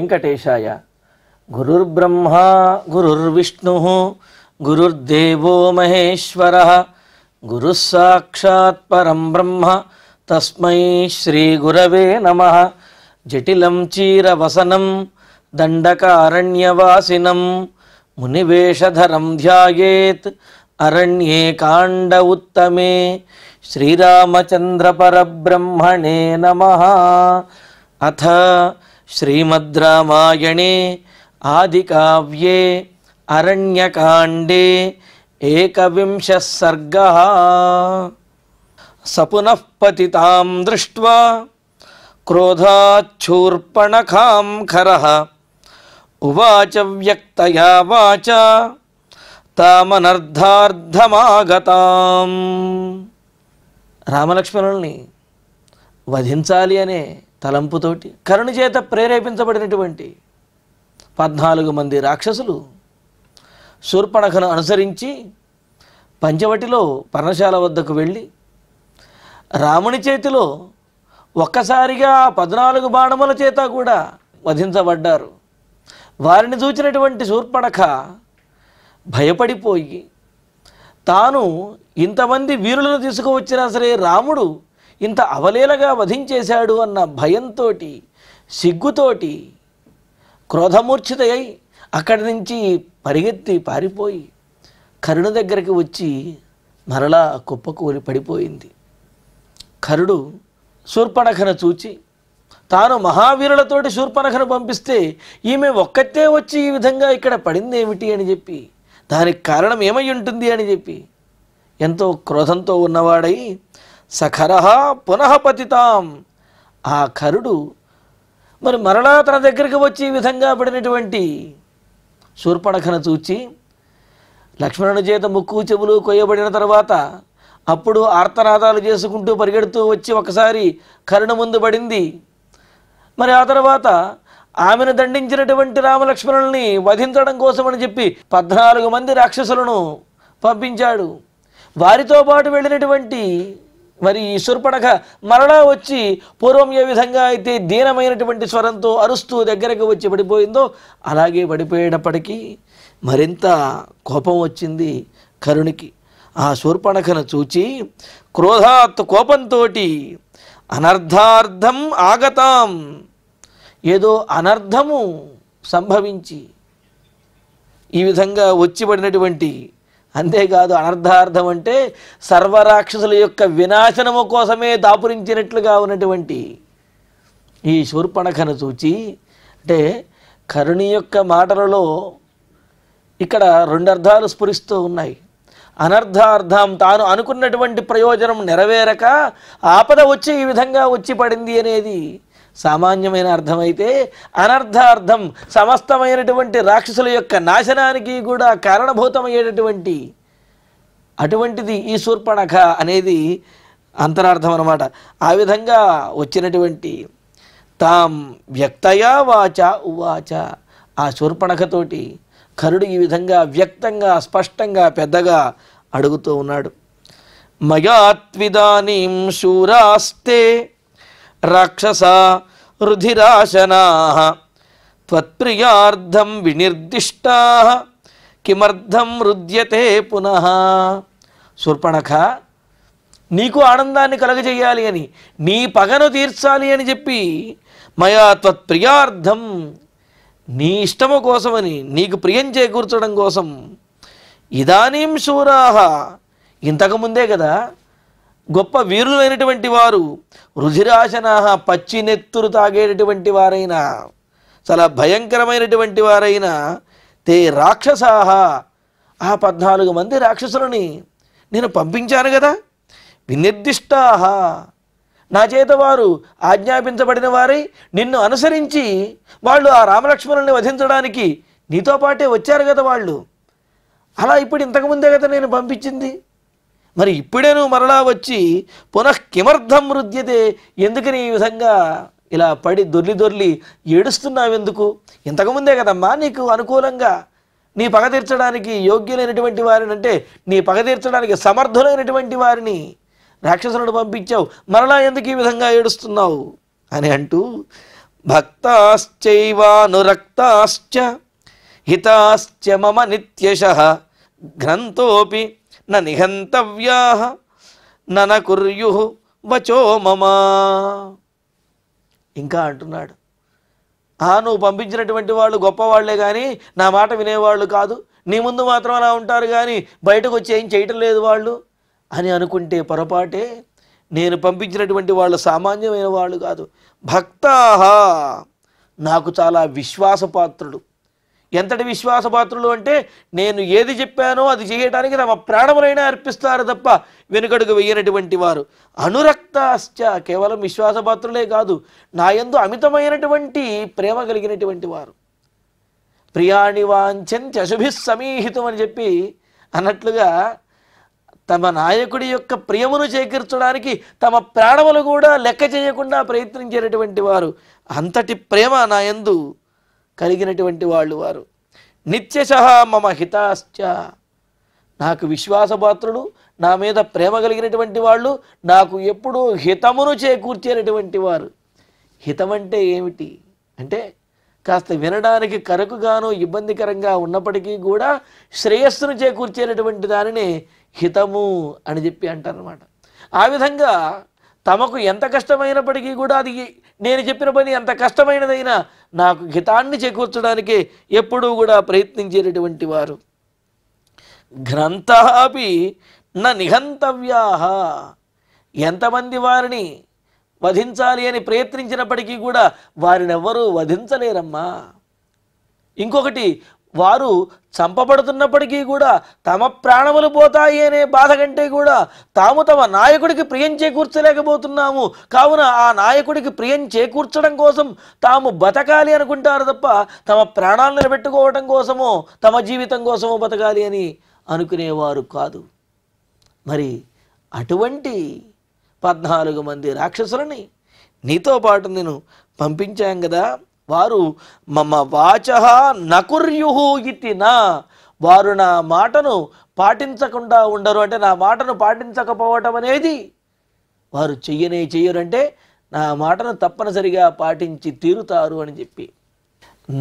వెంకటేశాయ. గురుర్బ్రహ్మా గురుర్విష్ణుః గురుర్దేవో మహేశ్వరః గురుః సాక్షాత్ పరం బ్రహ్మ తస్మై శ్రీ గురవే నమః. జటిలం చీరవసనం దండకారణ్యవాసినం మునివేషధరం ధ్యాయేత్ అరణ్యే కాండ ఉత్తమే. శ్రీరామచంద్ర పరబ్రహ్మణే నమః. అథ శ్రీమద్ రామాయణే ఆదికావ్యే అరణ్యకాండే ఏకవింశः సర్గः. సపునః పతితాం దృష్ట్వా క్రోధాచ్చూర్పణఖాం ఖరః ఉవాచ వ్యక్తయా వాచా తామనర్ధార్థమాగతాం. రామలక్ష్మణుల్ని వధించాలి అనే తలంపుతోటి కరుణ చేత ప్రేరేపించబడినటువంటి 14 మంది రాక్షసులు శూర్పణఖను అనుసరించి పంచవటిలో పర్ణశాల వద్దకు వెళ్ళి రాముని చేతిలో ఒక్కసారిగా 14 బాణముల చేత కూడా వధించబడ్డారు. వారిని చూచినటువంటి శూర్పణఖ భయపడిపోయి తాను ఇంతమంది వీరులను తీసుకువచ్చినా సరే రాముడు ఇంత అవలీలగా వధించేశాడు అన్న భయంతో సిగ్గుతోటి క్రోధమూర్ఛితయ్యి అక్కడి నుంచి పరిగెత్తి పారిపోయి కరుణ దగ్గరికి వచ్చి మరలా కుప్పకూలి పడిపోయింది. కరుడు శూర్పణఖను చూచి తాను మహావీరులతోటి శూర్పణఖను పంపిస్తే ఈమె ఒక్కతే వచ్చి ఈ విధంగా ఇక్కడ పడింది ఏమిటి అని చెప్పి, దానికి కారణం ఏమై ఉంటుంది అని చెప్పి ఎంతో క్రోధంతో ఉన్నవాడై సఖరః పునః పతితాం. ఆ కరుడు మరి మరలా తన దగ్గరికి వచ్చి ఈ విధంగా పడినటువంటి శూర్పణఖను చూచి లక్ష్మణుని చేత ముక్కు చెవులు కొయ్యబడిన తర్వాత అప్పుడు ఆర్తనాదాలు చేసుకుంటూ పరిగెడుతూ వచ్చి ఒకసారి కరుణ ముందు పడింది. మరి ఆ తర్వాత ఆమెను దండించినటువంటి రామలక్ష్మణుల్ని వధించడం కోసమని చెప్పి 14 మంది రాక్షసులను పంపించాడు. వారితో పాటు వెళ్ళినటువంటి మరి ఈ శూర్పణఖ మరలా వచ్చి పూర్వం ఏ విధంగా అయితే దీనమైనటువంటి స్వరంతో అరుస్తూ దగ్గరకు వచ్చి పడిపోయిందో అలాగే పడిపోయేటప్పటికీ మరింత కోపం వచ్చింది కరుణికి. ఆ శూర్పణఖను చూచి క్రోధాత్ కోపంతో అనర్థార్థం ఆగతాం, ఏదో అనర్థము సంభవించి ఈ విధంగా వచ్చిపడినటువంటి, అంతేకాదు అనర్థార్థం అంటే సర్వరాక్షసుల యొక్క వినాశనము కోసమే దాపురించినట్లుగా ఉన్నటువంటి ఈ శూర్పణఖను చూచి, అంటే కరుణి యొక్క మాటలలో ఇక్కడ 2 అర్థాలు స్ఫురిస్తూ ఉన్నాయి. అనర్థార్థం తాను అనుకున్నటువంటి ప్రయోజనం నెరవేరక ఆపద వచ్చి ఈ విధంగా వచ్చి పడింది అనేది సామాన్యమైన అర్థమైతే, అనర్థార్థం సమస్తమైనటువంటి రాక్షసుల యొక్క నాశనానికి కూడా కారణభూతమయ్యేటటువంటి అటువంటిది ఈ శూర్పణఖ అనేది అంతరార్థం అన్నమాట. ఆ విధంగా వచ్చినటువంటి తాం వ్యక్తయా వాచ ఉవాచ, ఆ శూర్పణఖతోటి కరుడు ఈ విధంగా వ్యక్తంగా స్పష్టంగా పెద్దగా అడుగుతూ ఉన్నాడు. మయాత్విదానీం శూరాస్తే రాక్షస రుధిరాశనాః త్వత్ప్రియార్థం వినిర్దిష్టాః కిమర్థం రుద్యతే పునః. శూర్పణఖ, నీకు ఆనందాన్ని కలగజేయాలి అని, నీ పగను తీర్చాలి అని చెప్పి మయా త్వత్ప్రియార్థం, నీ ఇష్టము కోసమని, నీకు ప్రియం చేకూర్చడం కోసం ఇదానీం శూరాః, ఇంతకుముందే కదా గొప్ప వీరులైనటువంటి వారు, రుధిరాశనాః పచ్చి నెత్తురు తాగేటటువంటి వారైనా, చాలా భయంకరమైనటువంటి వారైనా, తే రాక్షసాః, ఆ 14 మంది రాక్షసులని నేను పంపించాను కదా, వినిర్దిష్టాః, నా చేత వారు ఆజ్ఞాపించబడిన వారై నిన్ను అనుసరించి వాళ్ళు ఆ రామలక్ష్మణుల్ని వధించడానికి నీతో పాటే వచ్చారు కదా వాళ్ళు. అలా ఇప్పుడు ఇంతకుముందే కదా నేను పంపించింది, మరి ఇప్పుడే నువ్వు మరలా వచ్చి పునః కిమర్థం రుద్యతే, ఎందుకని ఈ విధంగా ఇలా పడి దొర్లి ఏడుస్తున్నావెందుకు? ఇంతకుముందే కదమ్మా నీకు అనుకూలంగా నీ పగ తీర్చడానికి యోగ్యులైనటువంటి వారిని, అంటే నీ పగ తీర్చడానికి సమర్థులైనటువంటి వారిని రాక్షసులను పంపించావు, మరలా ఎందుకు ఈ విధంగా ఏడుస్తున్నావు అని అంటూ భక్తాశ్చైవానురక్తాశ్చ హితాశ్చ మమ నిత్యశః గ్రంథోపి న నిహంతవ్యాః నన కుర్యుః వచో మమ. ఇంకా అంటున్నాడు, నువ్వు పంపించినటువంటి వాళ్ళు గొప్పవాళ్లే కానీ నా మాట వినేవాళ్ళు కాదు, నీ ముందు మాత్రం అలా ఉంటారు కానీ బయటకు వచ్చి ఏం చేయటం లేదు వాళ్ళు అని అనుకుంటే పొరపాటే. నేను పంపించినటువంటి వాళ్ళు సామాన్యమైన వాళ్ళు కాదు. భక్తాః, నాకు చాలా విశ్వాసపాత్రుడు. ఎంతటి విశ్వాసపాత్రులు అంటే నేను ఏది చెప్పానో అది చేయడానికి తమ ప్రాణములైనా అర్పిస్తారు తప్ప వెనుకడుగు వెయ్యనటువంటి వారు. అనురక్తాశ్చ, కేవలం విశ్వాసపాత్రులే కాదు, నా యందు అమితమైనటువంటి ప్రేమ కలిగినటువంటి వారు. ప్రియాణి వాంఛంతి అశుభిః సమీహితం అని చెప్పి అన్నట్లుగా తమ నాయకుడి యొక్క ప్రియమును చేకూర్చడానికి తమ ప్రాణములు కూడా లెక్క చేయకుండా ప్రయత్నించేటటువంటి వారు. అంతటి ప్రేమ నా యందు కలిగినటువంటి వాళ్ళు వారు. నిత్యశః మమ హితాశ్చ, నాకు విశ్వాసపాత్రులు, నా మీద ప్రేమ కలిగినటువంటి వాళ్ళు, నాకు ఎప్పుడూ హితమును చేకూర్చేటటువంటి వారు. హితం అంటే ఏమిటి అంటే కాస్త వినడానికి కరుకుగాను ఇబ్బందికరంగా ఉన్నప్పటికీ కూడా శ్రేయస్సును చేకూర్చేటటువంటి దానినే హితము అని చెప్పి అంటారన్నమాట. ఆ విధంగా తమకు ఎంత కష్టమైనప్పటికీ కూడా అది నేను చెప్పిన పని ఎంత కష్టమైనదైనా నాకు హితాన్ని చేకూర్చడానికే ఎప్పుడూ కూడా ప్రయత్నించేటటువంటి వారు. గ్రంథాపి న నిహంతవ్యాః, ఎంతమంది వారిని వధించాలి అని ప్రయత్నించినప్పటికీ కూడా వారిని ఎవ్వరూ వధించలేరమ్మా. ఇంకొకటి, వారు చంపబడుతున్నప్పటికీ కూడా తమ ప్రాణములు పోతాయి అనే బాధ కంటే కూడా తాము తమ నాయకుడికి ప్రియం చేకూర్చలేకపోతున్నాము, కావున ఆ నాయకుడికి ప్రియం చేకూర్చడం కోసం తాము బతకాలి అనుకుంటారు తప్ప తమ ప్రాణాలను నిలబెట్టుకోవడం కోసమో తమ జీవితం కోసమో బతకాలి అని అనుకునేవారు కాదు. మరి అటువంటి 14 మంది రాక్షసులని నీతో పాటు నేను పంపించాం కదా, వారు మమ వాచః నకుర్యుః ఇతి నా, వారు నా మాటను పాటించకుండా ఉండరు. అంటే నా మాటను పాటించకపోవటం అనేది వారు చెయ్యరంటే నా మాటను తప్పనిసరిగా పాటించి తీరుతారు అని చెప్పి.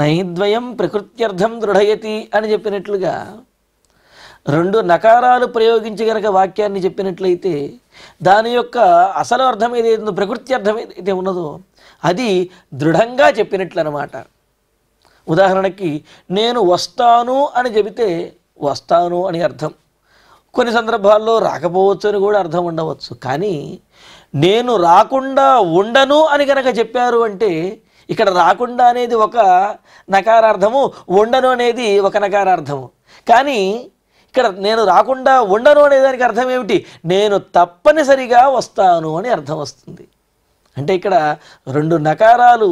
నైద్వయం ప్రకృత్యర్థం దృఢయతి అని చెప్పినట్లుగా 2 నకారాలు ప్రయోగించి గనక వాక్యాన్ని చెప్పినట్లయితే దాని యొక్క అసలు అర్థం ఏదైతుందో, ప్రకృతి అర్థం ఏదైతే ఉన్నదో అది దృఢంగా చెప్పినట్లు అన్నమాట. ఉదాహరణకి నేను వస్తాను అని చెబితే వస్తాను అని అర్థం, కొన్ని సందర్భాల్లో రాకపోవచ్చు అని కూడా అర్థం ఉండవచ్చు. కానీ నేను రాకుండా ఉండను అని కనుక చెప్పారు అంటే ఇక్కడ రాకుండా అనేది ఒక నకారార్థము, ఉండను అనేది ఒక నకారార్థము. కానీ ఇక్కడ నేను రాకుండా ఉండను అనేదానికి అర్థం ఏమిటి, నేను తప్పనిసరిగా వస్తాను అని అర్థం వస్తుంది. అంటే ఇక్కడ 2 నకారాలు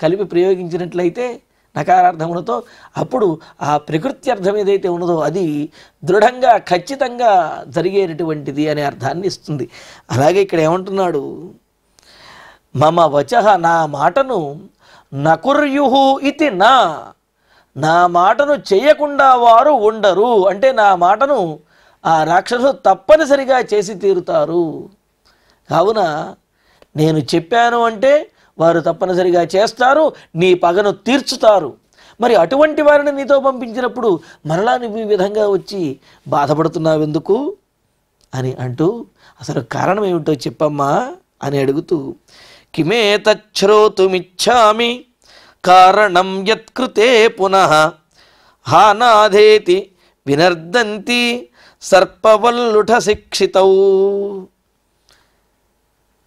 కలిపి ప్రయోగించినట్లయితే నకారార్థములతో అప్పుడు ఆ ప్రకృతి అర్థం ఏదైతే ఉన్నదో అది దృఢంగా ఖచ్చితంగా జరిగేటటువంటిది అనే అర్థాన్ని ఇస్తుంది. అలాగే ఇక్కడ ఏమంటున్నాడు, మమ వచః, నా మాటను నకుర్యుః ఇతి నా మాటను చేయకుండా వారు ఉండరు. అంటే నా మాటను ఆ రాక్షసులు తప్పనిసరిగా చేసి తీరుతారు. కావున నేను చెప్పాను అంటే వారు తప్పనిసరిగా చేస్తారు, నీ పగను తీర్చుతారు. మరి అటువంటి వారిని నీతో పంపించినప్పుడు మరలా నువ్వు ఈ విధంగా వచ్చి బాధపడుతున్నావు ఎందుకు అని అంటూ అసలు కారణం ఏమిటో చెప్పమ్మా అని అడుగుతూ, కిమే తచ్ఛ్రోతుమిచ్ఛామి కారణం యత్కృతే పునః హానాధేతి వినర్దంతి సర్పవల్లుఠ శిక్షితౌ.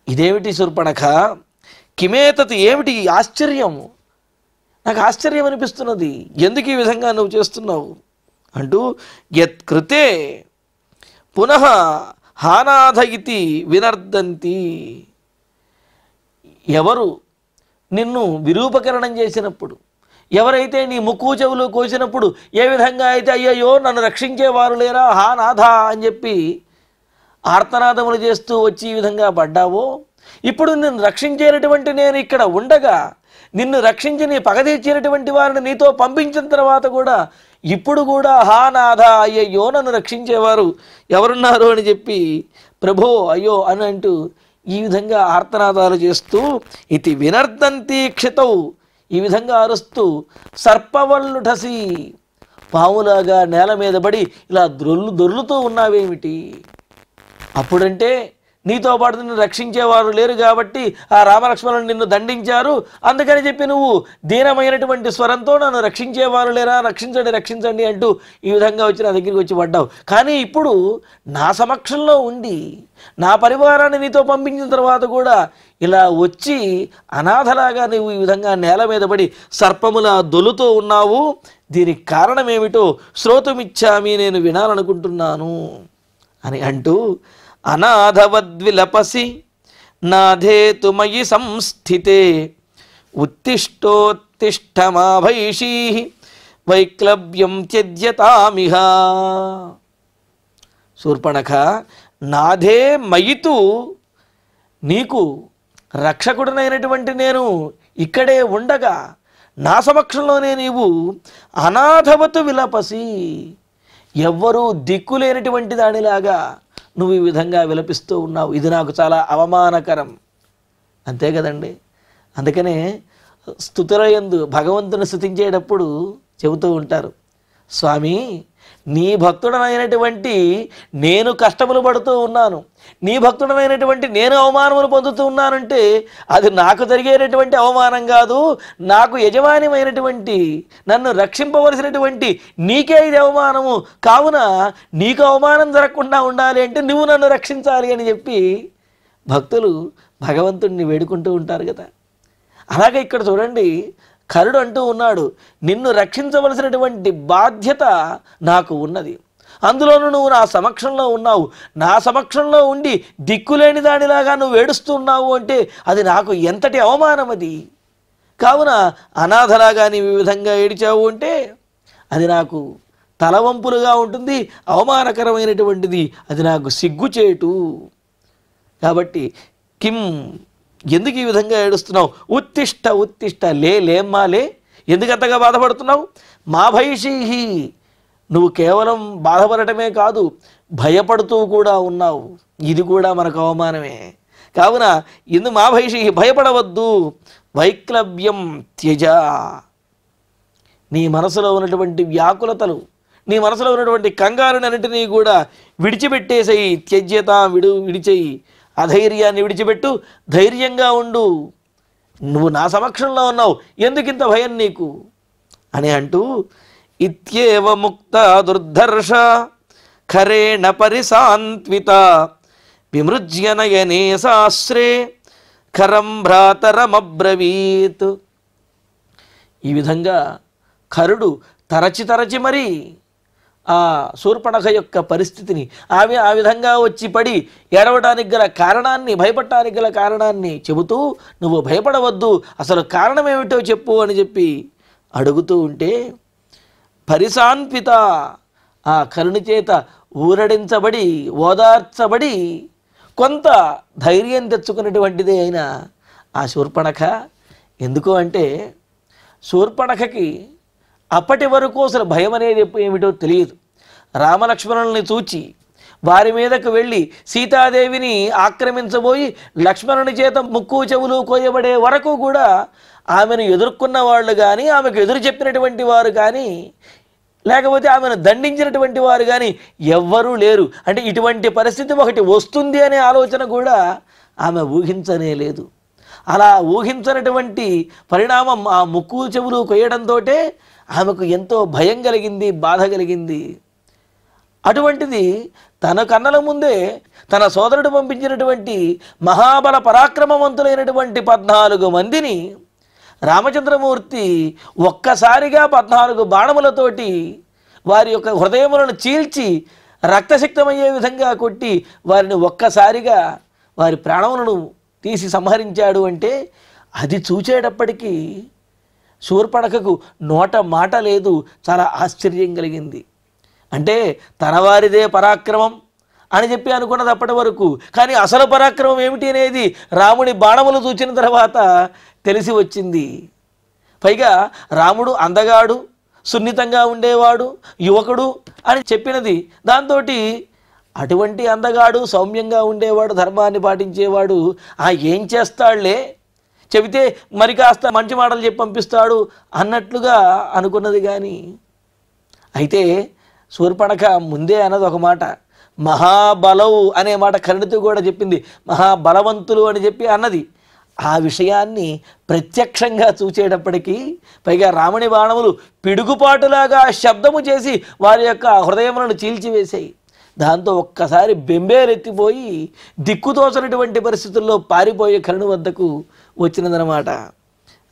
ఇదేమిటి శూర్పణఖ, కిమేతత్, ఏమిటి ఆశ్చర్యం, నాకు ఆశ్చర్యం అనిపిస్తున్నది, ఎందుకు ఈ విధంగా నువ్వు చేస్తున్నావు అంటూ, యత్కృతే పునః హానాధ ఇతి వినర్దంతి, ఎవరు నిన్ను విరూపకరణం చేసినప్పుడు, ఎవరైతే నీ ముక్కు చెవులు కోసినప్పుడు ఏ విధంగా అయితే అయ్యయ్యో నన్ను రక్షించేవారు లేరా హానాథ అని చెప్పి ఆర్తనాదములు చేస్తూ వచ్చి ఈ విధంగా పడ్డావో, ఇప్పుడు నిన్ను రక్షించేటటువంటి నేను ఇక్కడ ఉండగా నిన్ను రక్షించి నీ పగ తీర్చేటటువంటి వారిని నీతో పంపించిన తర్వాత కూడా ఇప్పుడు కూడా హానాథ, అయ్యయ్యో నన్ను రక్షించేవారు ఎవరున్నారు అని చెప్పి ప్రభో అయ్యో అని అంటూ ఈ విధంగా ఆర్తనాదాలు చేస్తూ ఇతి వినర్దంతి క్షితౌ, ఈ విధంగా అరుస్తూ సర్పవల్లుఠసి, పాములాగా నేల మీద పడి ఇలా దొర్లుతూ ఉన్నావేమిటి? అప్పుడంటే నీతో పాటు నిన్ను రక్షించేవారు లేరు కాబట్టి ఆ రామలక్ష్మణులు నిన్ను దండించారు, అందుకని చెప్పి నువ్వు దీనమైనటువంటి స్వరంతో నన్ను రక్షించేవారు లేరా, రక్షించండి రక్షించండి అంటూ ఈ విధంగా వచ్చి నా దగ్గరికి వచ్చి పడ్డావు. కానీ ఇప్పుడు నా సమక్షంలో ఉండి నా పరివారాన్ని నీతో పంపించిన తర్వాత కూడా ఇలా వచ్చి అనాథలాగా నువ్వు ఈ విధంగా నేల మీద పడి సర్పములా దొలుతూ ఉన్నావు. దీనికి కారణం ఏమిటో శ్రోతుమిచ్చామి, నేను వినాలనుకుంటున్నాను అని అంటూ అనాథవద్విలపసి నాధేతు మయి సంస్థితే ఉత్తిష్టోత్తిష్టమాభైషీ వైక్లవ్యం త్యజ్యతామిహ. శూర్పణఖ, నాధే మయితు, నీకు రక్షకుడనైనటువంటి నేను ఇక్కడే ఉండగా నా సమక్షంలోనే నీవు అనాథవతు విలపసి, ఎవ్వరూ దిక్కులేనటువంటి దానిలాగా నువ్వు ఈ విధంగా విలపిస్తూ ఉన్నావు. ఇది నాకు చాలా అవమానకరం. అంతే కదండి. అందుకనే స్తుతులయందు భగవంతుని స్తుతించేటప్పుడు చెబుతూ ఉంటారు, స్వామి నీ భక్తుడనైనటువంటి నేను కష్టములు పడుతూ ఉన్నాను, నీ భక్తుడనైనటువంటి నేను అవమానములు పొందుతూ ఉన్నానంటే అది నాకు జరిగేటటువంటి అవమానం కాదు, నాకు యజమానిమైనటువంటి నన్ను రక్షింపవలసినటువంటి నీకే ఇది అవమానము. కావున నీకు అవమానం జరగకుండా ఉండాలి అంటే నువ్వు నన్ను రక్షించాలి అని చెప్పి భక్తులు భగవంతుడిని వేడుకుంటూ ఉంటారు కదా. అలాగే ఇక్కడ చూడండి, కరుడు అంటూ ఉన్నాడు, నిన్ను రక్షించవలసినటువంటి బాధ్యత నాకు ఉన్నది, అందులోనూ నువ్వు నా సమక్షంలో ఉన్నావు, నా సమక్షంలో ఉండి దిక్కులేని దానిలాగా నువ్వు ఏడుస్తున్నావు అంటే అది నాకు ఎంతటి అవమానం అది. కావున అనాథలాగా నీవు ఈ విధంగా ఏడిచావు అంటే అది నాకు తలవంపులుగా ఉంటుంది, అవమానకరమైనటువంటిది, అది నాకు సిగ్గుచేటు. కాబట్టి కిం, ఎందుకు ఈ విధంగా ఏడుస్తున్నావు? ఉత్తిష్ట ఉత్తిష్ట, లేమ్మా లే, ఎందుకంతగా బాధపడుతున్నావు? మా భైషీహి, నువ్వు కేవలం బాధపడటమే కాదు భయపడుతూ కూడా ఉన్నావు, ఇది కూడా మనకు అవమానమే. కావున ఇందు మా భైషీహి, భయపడవద్దు. వైక్లవ్యం త్యజ, నీ మనసులో ఉన్నటువంటి వ్యాకులతలు, నీ మనసులో ఉన్నటువంటి కంగారునన్నింటినీ కూడా విడిచిపెట్టేసేయి. త్యజ్యత, విడిచేయి. అధైర్యాన్ని విడిచిపెట్టు, ధైర్యంగా ఉండు, నువ్వు నా సమక్షంలో ఉన్నావు, ఎందుకింత భయం నీకు అని అంటూ ఇత్యేవ ముక్త దుర్ధర్ష ఖరేణ పరిసాన్విత విమృజ్యనయనే సాశ్రే ఖరం భ్రాతరమబ్రవీత్. ఈ విధంగా ఖరుడు తరచి మరి ఆ శూర్పణఖ యొక్క పరిస్థితిని, ఆమె ఆ విధంగా వచ్చి పడి ఏడవడానికి గల కారణాన్ని, భయపడటానికి గల కారణాన్ని చెబుతూ, నువ్వు భయపడవద్దు, అసలు కారణం ఏమిటో చెప్పు అని చెప్పి అడుగుతూ ఉంటే పరిసాన్విత, ఆ కరుణి చేత ఊరడించబడి ఓదార్చబడి కొంత ధైర్యం తెచ్చుకున్నటువంటిదే అయిన ఆ శూర్పణఖ. ఎందుకు అంటే శూర్పణఖకి అప్పటి వరకు అసలు భయం అనేది ఏమిటో తెలియదు. రామలక్ష్మణుల్ని చూచి వారి మీదకు వెళ్ళి సీతాదేవిని ఆక్రమించబోయి లక్ష్మణుని చేత ముక్కు చెవులు కోయబడే వరకు కూడా ఆమెను ఎదుర్కొన్న వాళ్ళు కానీ, ఆమెకు ఎదురు చెప్పినటువంటి వారు కానీ, లేకపోతే ఆమెను దండించినటువంటి వారు కానీ ఎవ్వరూ లేరు. అంటే ఇటువంటి పరిస్థితి ఒకటి వస్తుంది అనే ఆలోచన కూడా ఆమె ఊహించనే లేదు. అలా ఊహించనటువంటి పరిణామం ఆ ముక్కు చెవులు కొయ్యడంతో ఆమెకు ఎంతో భయం కలిగింది, బాధ కలిగింది. అటువంటిది తన కన్నల ముందే తన సోదరుడు పంపించినటువంటి మహాబల పరాక్రమవంతులైనటువంటి 14 మందిని రామచంద్రమూర్తి ఒక్కసారిగా 14 బాణములతోటి వారి యొక్క హృదయములను చీల్చి రక్తసిక్తమయ్యే విధంగా కొట్టి వారిని ఒక్కసారిగా వారి ప్రాణములను తీసి సంహరించాడు అంటే అది చూచేటప్పటికీ శూర్పణఖకు నోట మాట లేదు, చాలా ఆశ్చర్యం కలిగింది. అంటే తన వారిదే పరాక్రమం అని చెప్పి అనుకున్నది అప్పటి వరకు, కానీ అసలు పరాక్రమం ఏమిటి అనేది రాముడి బాణములు చూచిన తర్వాత తెలిసి వచ్చింది. పైగా రాముడు అందగాడు, సున్నితంగా ఉండేవాడు, యువకుడు అని చెప్పినది. దాంతో అటువంటి అందగాడు, సౌమ్యంగా ఉండేవాడు, ధర్మాన్ని పాటించేవాడు ఏం చేస్తాడులే, చెబితే మరి కాస్త మంచి మాటలు చెప్పి పంపిస్తాడు అన్నట్లుగా అనుకున్నది. కానీ అయితే శూర్పణఖ ముందే అన్నది ఒక మాట, మహాబలవు అనే మాట కరుణితో కూడా చెప్పింది, మహాబలవంతులు అని చెప్పి అన్నది. ఆ విషయాన్ని ప్రత్యక్షంగా చూసేటప్పటికీ, పైగా రాముని బాణములు పిడుగుపాటులాగా శబ్దము చేసి వారి యొక్క హృదయములను చీల్చివేశాయి. దాంతో ఒక్కసారి బెంబేలెత్తిపోయి దిక్కుతోచనటువంటి పరిస్థితుల్లో పారిపోయే కరుణ వద్దకు వచ్చినదనమాట.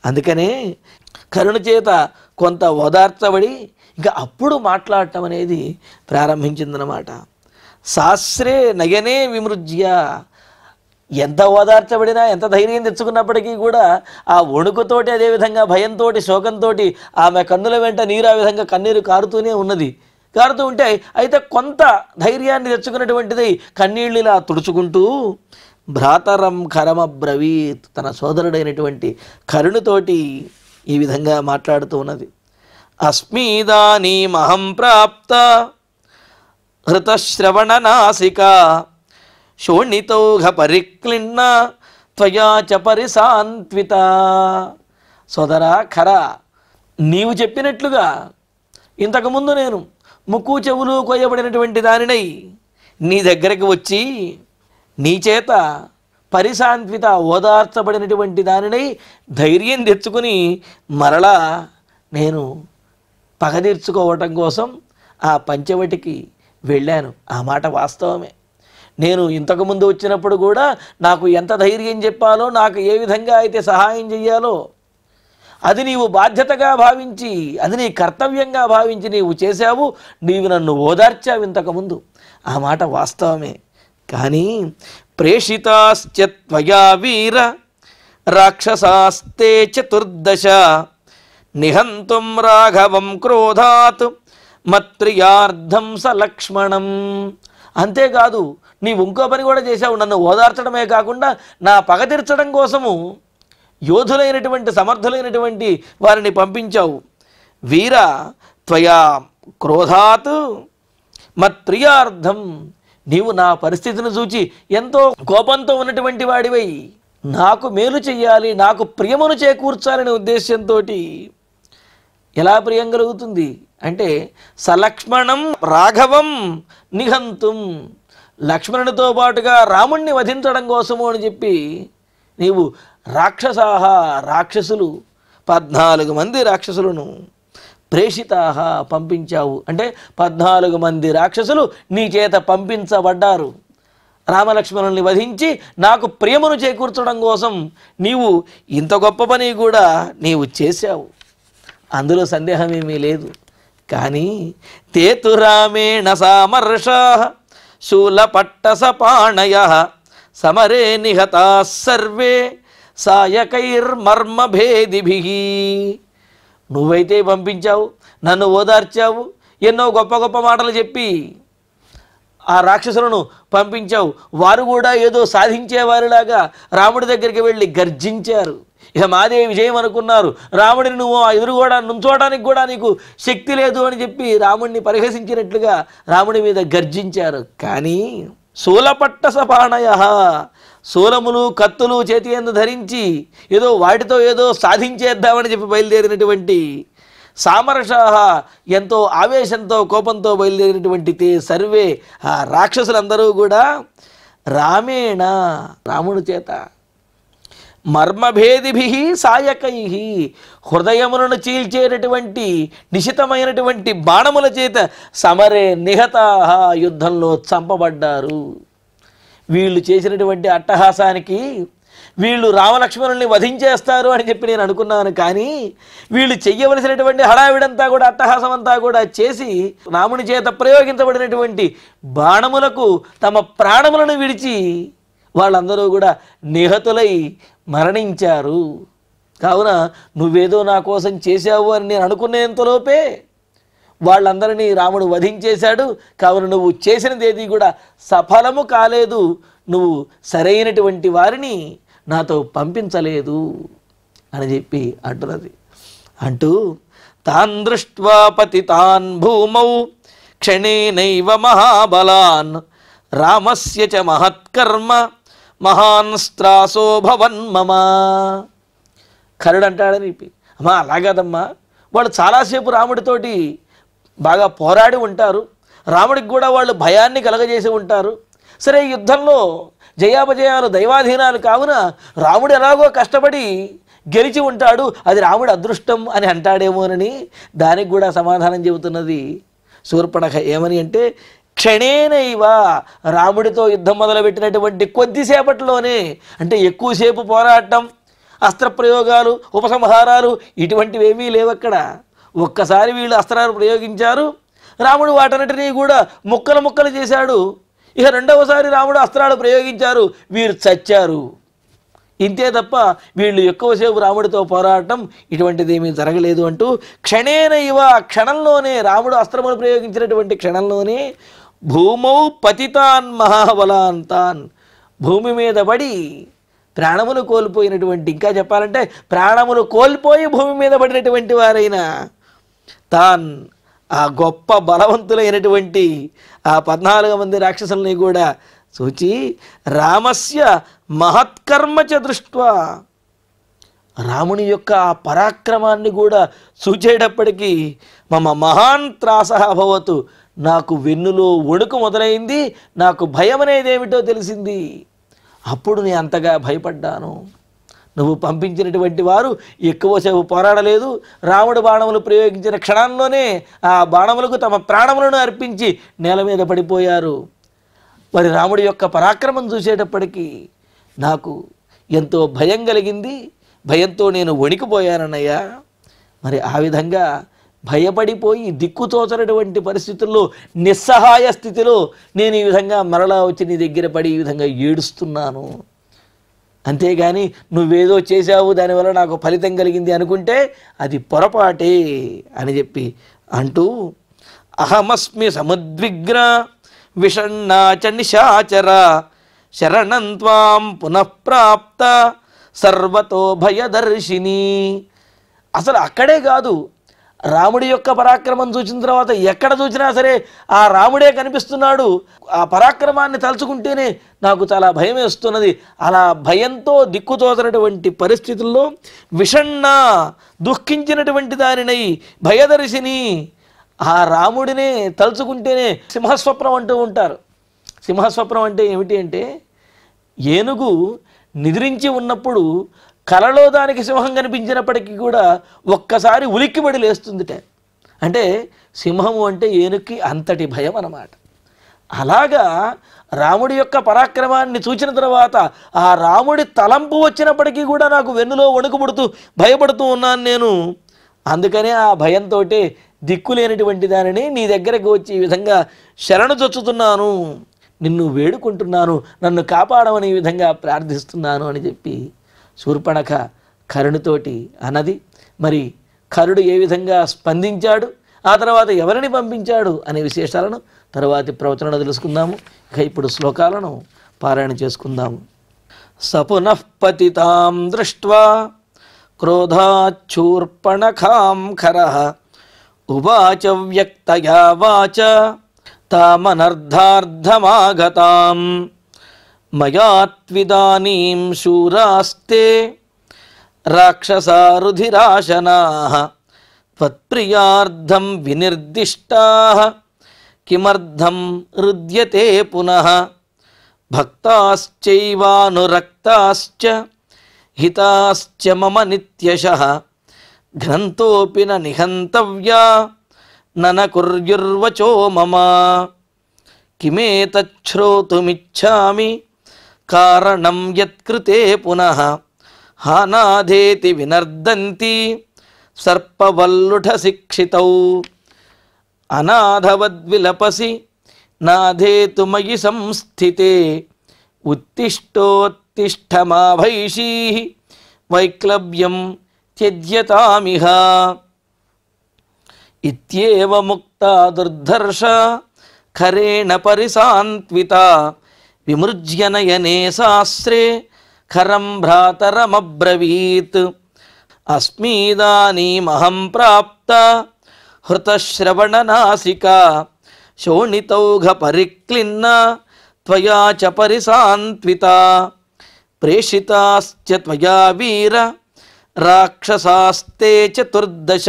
అందుకనే కరుణ చేత కొంత ఓదార్చబడి ఇంకా అప్పుడు మాట్లాడటం అనేది ప్రారంభించిందనమాట. శాస్త్రే నయనే విమృజ్య, ఎంత ఓదార్చబడినా ఎంత ధైర్యం తెచ్చుకున్నప్పటికీ కూడా ఆ వణుకుతోటి, అదేవిధంగా భయంతో, శోకంతో ఆమె కన్నుల వెంట నీరు ఆ విధంగా కన్నీరు కారుతూనే ఉన్నది. కారుతూ ఉంటే అయితే కొంత ధైర్యాన్ని తెచ్చుకున్నటువంటిది కన్నీళ్ళు ఇలా తుడుచుకుంటూ భ్రాతరం కరమబ్రవీత్, తన సోదరుడైనటువంటి కరుణతోటి ఈ విధంగా మాట్లాడుతూ ఉన్నది. అస్మీదానీమహం ప్రాప్త హృతశ్రవణనాసిక శోణితౌఘ పరిక్లిన్న త్వయా చ పరిసాన్విత. సోదరా ఖర, నీవు చెప్పినట్లుగా ఇంతకుముందు నేను ముక్కు చెవులు కొయ్యబడినటువంటి దానినై నీ దగ్గరికి వచ్చి నీ చేత పరిసాన్విత, ఓదార్చబడినటువంటి దానినై ధైర్యం తెచ్చుకుని మరలా నేను పగ తీర్చుకోవటం కోసం ఆ పంచవటికి వెళ్ళాను. ఆ మాట వాస్తవమే. నేను ఇంతకుముందు వచ్చినప్పుడు కూడా నాకు ఎంత ధైర్యం చెప్పాలో, నాకు ఏ విధంగా అయితే సహాయం చెయ్యాలో అది నీవు బాధ్యతగా భావించి, అది నీ కర్తవ్యంగా భావించి నీవు చేశావు. నీవు నన్ను ఓదార్చావు ఇంతకుముందు. ఆ మాట వాస్తవమే. కానీ ప్రేషితాశ్చత్వయా వీర రాక్షసాస్తే చతుర్దశ నిహంతుం రాఘవం క్రోధాత్ మత్ప్రియార్థం సలక్ష్మణం. అంతేకాదు, నీవు ఇంకో పని కూడా చేశావు. నన్ను ఓదార్చడమే కాకుండా నా పగ తీర్చడం కోసము యోధులైనటువంటి, సమర్థులైనటువంటి వారిని పంపించావు. వీర త్వయా క్రోధాత్ మత్ప్రియార్థం, నీవు నా పరిస్థితిని చూచి ఎంతో కోపంతో ఉన్నటువంటి వాడివై నాకు మేలు చెయ్యాలి, నాకు ప్రియమును చేకూర్చాలనే ఉద్దేశంతో. ఎలా ప్రియం కలుగుతుంది అంటే సలక్ష్మణం రాఘవం నిహంతుం, లక్ష్మణునితో పాటుగా రాముణ్ణి వధించడం కోసము అని చెప్పి నీవు రాక్షసాహ, రాక్షసులు 14 మంది రాక్షసులను ప్రేషితాహ, పంపించావు. అంటే 14 మంది రాక్షసులు నీ చేత పంపించబడ్డారు. రామలక్ష్మణుల్ని వధించి నాకు ప్రియమును చేకూర్చడం కోసం నీవు ఇంత గొప్ప పని కూడా నీవు చేశావు. అందులో సందేహమేమీ లేదు. కానీ తేతు రామేణ సామర్షాః శూలపట్టసపాణయః సమరే నిహతాః సర్వే సాయకైర్మర్మభేదిభిః. నువ్వైతే పంపించావు, నన్ను ఓదార్చావు, ఎన్నో గొప్ప గొప్ప మాటలు చెప్పి ఆ రాక్షసులను పంపించావు. వారు కూడా ఏదో సాధించేవారిలాగా రాముడి దగ్గరికి వెళ్ళి గర్జించారు. ఇక మాదే విజయం అనుకున్నారు. రాముడిని నువ్వు ఎదురుగోడా నుంచోడానికి కూడా నీకు శక్తి లేదు అని చెప్పి రాముడిని పరిహసించినట్లుగా రాముడి మీద గర్జించారు. కానీ శూలపట్టసపాణయః, శూలములు కత్తులు చేతి యందు ధరించి ఏదో వాటితో ఏదో సాధించేద్దామని చెప్పి బయలుదేరినటువంటి సామర్షాః, ఎంతో ఆవేశంతో కోపంతో బయలుదేరినటువంటి తే సర్వే, ఆ రాక్షసులందరూ కూడా రామేణ, రాముడి చేత, మర్మభేదిభిః సాయకైః, హృదయములను చీల్చేటటువంటి నిశితమైనటువంటి బాణముల చేత సమరే నిహతాః, యుద్ధంలో చంపబడ్డారు. వీళ్ళు చేసినటువంటి అట్టహాసానికి వీళ్ళు రామలక్ష్మణుల్ని వధించేస్తారు అని చెప్పి నేను అనుకున్నాను. కానీ వీళ్ళు చెయ్యవలసినటువంటి హడావిడంతా కూడా, అట్టహాసం అంతా కూడా చేసి రాముని చేత ప్రయోగించబడినటువంటి బాణములకు తమ ప్రాణములను విడిచి వాళ్ళందరూ కూడా నిహతులై మరణించారు. కావున నువ్వేదో నా కోసం చేశావు అని నేను అనుకునేంతలోపే వాళ్ళందరినీ రాముడు వధించేశాడు. కావున నువ్వు చేసినదేది కూడా సఫలము కాలేదు, నువ్వు సరైనటువంటి వారిని నాతో పంపించలేదు అని చెప్పి అంటున్నది. అంటూ తాన్ దృష్ట్వా పతితాన్ భూమౌ క్షణేనైవ మహాబలాన్ రామస్య చ మహత్కర్మ మహాన్ స్త్రాసో భవన్ మమ. కరుడు అంటాడని అమ్మా అలాగదమ్మా, వాళ్ళు చాలాసేపు రాముడితోటి బాగా పోరాడి ఉంటారు, రాముడికి కూడా వాళ్ళు భయాన్ని కలగజేసి ఉంటారు. సరే యుద్ధంలో జయాపజయాలు దైవాధీనాలు కావున రాముడు ఎలాగో కష్టపడి గెలిచి ఉంటాడు, అది రాముడి అదృష్టం అని అంటాడేమోనని దానికి కూడా సమాధానం చెబుతున్నది శూర్పణఖ. ఏమని అంటే క్షణేనైవ, రాముడితో యుద్ధం మొదలుపెట్టినటువంటి కొద్దిసేపట్లోనే, అంటే ఎక్కువసేపు పోరాటం, అస్త్రప్రయోగాలు, ఉపసంహారాలు ఇటువంటివి ఏమీ లేవక్కడ. ఒక్కసారి వీళ్ళు అస్త్రాలు ప్రయోగించారు, రాముడు వాటన్నిటినీ కూడా ముక్కలు ముక్కలు చేశాడు. ఇక రెండవసారి రాముడు అస్త్రాలు ప్రయోగించారు, వీరు చచ్చారు. ఇంతే తప్ప వీళ్ళు ఎక్కువసేపు రాముడితో పోరాటం ఇటువంటిది ఏమీ జరగలేదు అంటూ క్షణేనైవ, క్షణంలోనే రాముడు అస్త్రములు ప్రయోగించినటువంటి క్షణంలోనే భూమౌ పతితాన్ మహాబలాంతాన్, భూమి మీద పడి ప్రాణములు కోల్పోయినటువంటి, ఇంకా చెప్పాలంటే ప్రాణములు కోల్పోయి భూమి మీద పడినటువంటి వారైన తాన్, ఆ గొప్ప బలవంతులైనటువంటి ఆ 14 మంది రాక్షసుల్ని కూడా చూచి రామస్య మహత్కర్మ చ దృష్ట్వా, రాముని యొక్క ఆ పరాక్రమాన్ని కూడా చూచేటప్పటికీ మమ మహాన్ త్రాసః అభవతు, నాకు వెన్నులో వణుకు మొదలైంది, నాకు భయం అనేది ఏమిటో తెలిసింది. అప్పుడు నేను అంతగా భయపడ్డాను. నువ్వు పంపించినటువంటి వారు ఎక్కువసేపు పోరాడలేదు, రాముడు బాణములు ప్రయోగించిన క్షణంలోనే ఆ బాణములకు తమ ప్రాణములను అర్పించి నేల మీద పడిపోయారు. మరి రాముడి యొక్క పరాక్రమం చూసేటప్పటికీ నాకు ఎంతో భయం కలిగింది, భయంతో నేను వణికిపోయానన్నయ్యా. మరి ఆ విధంగా భయపడిపోయి దిక్కుతోచనటువంటి పరిస్థితుల్లో, నిస్సహాయ స్థితిలో నేను ఈ విధంగా మరలా వచ్చి నీ దగ్గర పడి ఈ విధంగా ఏడుస్తున్నాను. అంతేగాని నువ్వేదో చేశావు దానివల్ల నాకు ఫలితం కలిగింది అనుకుంటే అది పొరపాటే అని చెప్పి అంటూ అహమస్మి సముద్విగ్ర విషణ్ణా చ నిశాచర శరణం త్వాం పునఃప్రాప్త సర్వతో భయదర్శిని. అసలు అక్కడే కాదు, రాముడి యొక్క పరాక్రమం చూసిన తర్వాత ఎక్కడ చూసినా సరే ఆ రాముడే కనిపిస్తున్నాడు. ఆ పరాక్రమాన్ని తలుచుకుంటేనే నాకు చాలా భయం వేస్తున్నది. అలా భయంతో దిక్కుతోచనటువంటి పరిస్థితుల్లో విషణ్ణ, దుఃఖించినటువంటి దానినై, భయదర్శిని, ఆ రాముడినే తలుచుకుంటేనే సింహస్వప్నం అంటూ ఉంటారు. సింహస్వప్నం అంటే ఏమిటి అంటే, ఏనుగు నిద్రించి ఉన్నప్పుడు కలలో దానికి సింహం కనిపించినప్పటికీ కూడా ఒక్కసారి ఉలిక్కిపడి లేస్తుందిట. అంటే సింహము అంటే ఏనుగుకి అంతటి భయం అన్నమాట. అలాగా రాముడి యొక్క పరాక్రమాన్ని చూచిన తర్వాత ఆ రాముడి తలంపు వచ్చినప్పటికీ కూడా నాకు వెన్నులో వణుకుపుడుతూ భయపడుతూ ఉన్నాను నేను. అందుకనే ఆ భయంతో దిక్కులేనటువంటి దానిని నీ దగ్గరకు వచ్చి ఈ విధంగా శరణు చొచ్చుతున్నాను, నిన్ను వేడుకుంటున్నాను, నన్ను కాపాడమని ఈ విధంగా ప్రార్థిస్తున్నాను అని చెప్పి శూర్పణఖ కరుణతోటి అన్నది. మరి కరుడు ఏ విధంగా స్పందించాడు, ఆ తర్వాత ఎవరిని పంపించాడు అనే విశేషాలను తరువాతి ప్రవచనలో తెలుసుకుందాము. ఇక ఇప్పుడు శ్లోకాలను పారాయణ చేసుకుందాము. సపునః పతితాం దృష్ట్వా క్రోధాచ్చూర్పణఖాం ఖరః ఉవాచ వ్యక్తయా వాచ తామనర్ధార్థమాగతాం మయాత్విదానీం శూరాస్తే రాక్షసారుధిరాశనాః త్వత్ప్రియార్థం వినిర్దిష్టాః కిమర్థం రుద్యతే పునః భక్తాశ్చైవానురక్తాశ్చ హితాశ్చ మమ నిత్యశః ఘ్నంతోపి న నిహంతవ్యా నన కుర్యుర్వచో మమ కిమేతచ్ఛ్రోతుమిచ్ఛామి కారణం యత్కృతే పునః హానాధేతి వినర్దంతి సర్పవల్లుఠశిక్షితౌ అనాథవద్విలపసి నాధేతు మయి సంస్థితే ఉత్తిష్టోత్తిష్ఠమాభైషీః వైక్లవ్యం త్యజ్యతామిహ. ఇత్యేవ ముక్తా దుర్ధర్ష ఖరేణ పరిసాన్విత విమృజ్యనయనే శాస్త్రే ఖరం భ్రాతరమబ్రవీత్. అస్మీదానీమహం ప్రాప్త హృతశ్రవణనాసికా శోణితౌఘ పరిక్లిన్న త్వయా చ పరిసాన్వితా ప్రేషితాశ్చ త్వయా వీర రాక్షసాస్తే చతుర్దశ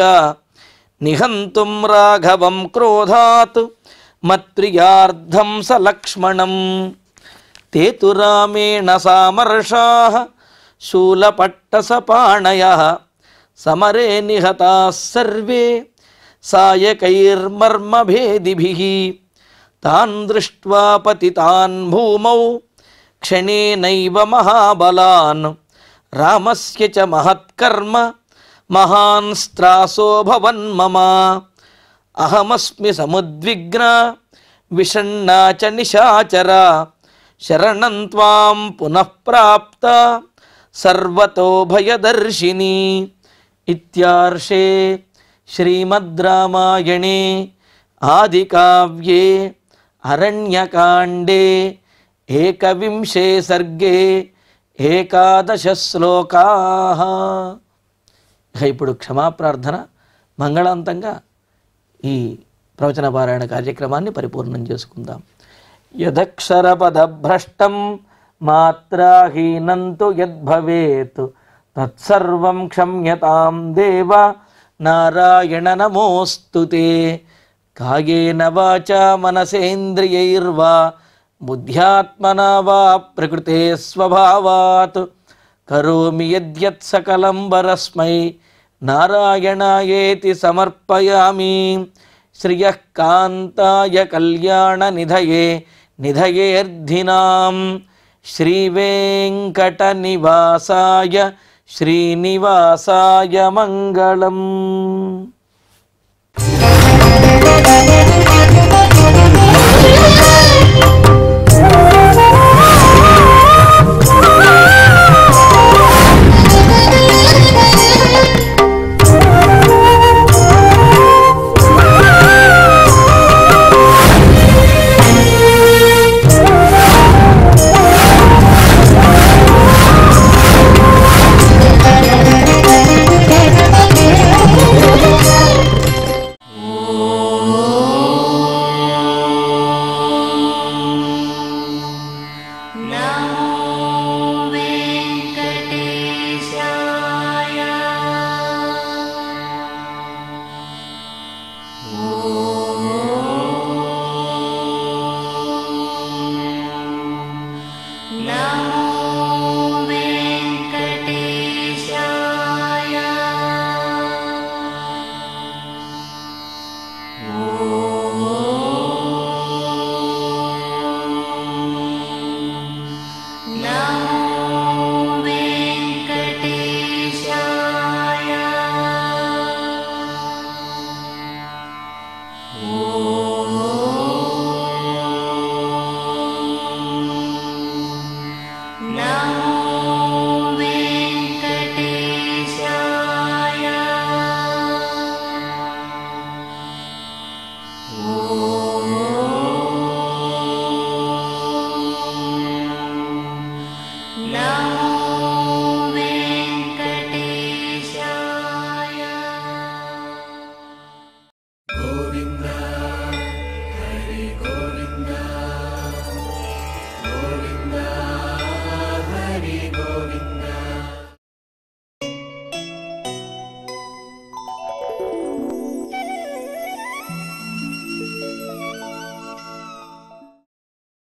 నిహంతుం రాఘవం క్రోధాత్ మత్ప్రియార్థం స లక్ష్మణం తే తు రామేణ సామర్షాః శూలపట్టసపాణయః సమరే నిహతాః సర్వే సాయకైర్మర్మభేదిభిః తాన్ దృష్ట్వా పతితాన్ భూమౌ క్షణేనైవ మహాబలాన్ రామస్య చ మహత్కర్మ మహాన్ స్త్రాసో భవన్ మమ అహమస్మి సముద్విగ్నా విషణ్ణా చ నిశాచర శరణం త్వాం పునః ప్రాప్త సర్వతో భయదర్శిని. ఇత్యార్షే శ్రీమద్ రామాయణే ఆదికావ్యే అరణ్యకాండే ఏకవింశే సర్గే ఏకాదశ శ్లోకాః. ఇప్పుడు క్షమాప్రార్థన మంగళాంతంగా ఈ ప్రవచన పారాయణ కార్యక్రమాన్ని పరిపూర్ణం చేసుకుందాం. యదక్షరపదభ్రష్టం మాత్రాహీనం తు యద్భవేత్ తత్సర్వం క్షమ్యతాం దేవ నారాయణ నమోస్తుతే. కాయేన వాచా మనసేంద్రియైర్వా బుద్ధ్యాత్మనా వా ప్రకృతే స్వభావాత్ కరోమి యద్యత్ సకలం వరస్మై నారాయణాయేతి సమర్పయామి. శ్రియః కాంతాయ కళ్యాణ నిధయే నిధయేర్ధినాం శ్రీవేంకట నివాసాయ శ్రీనివాసాయ మంగళం.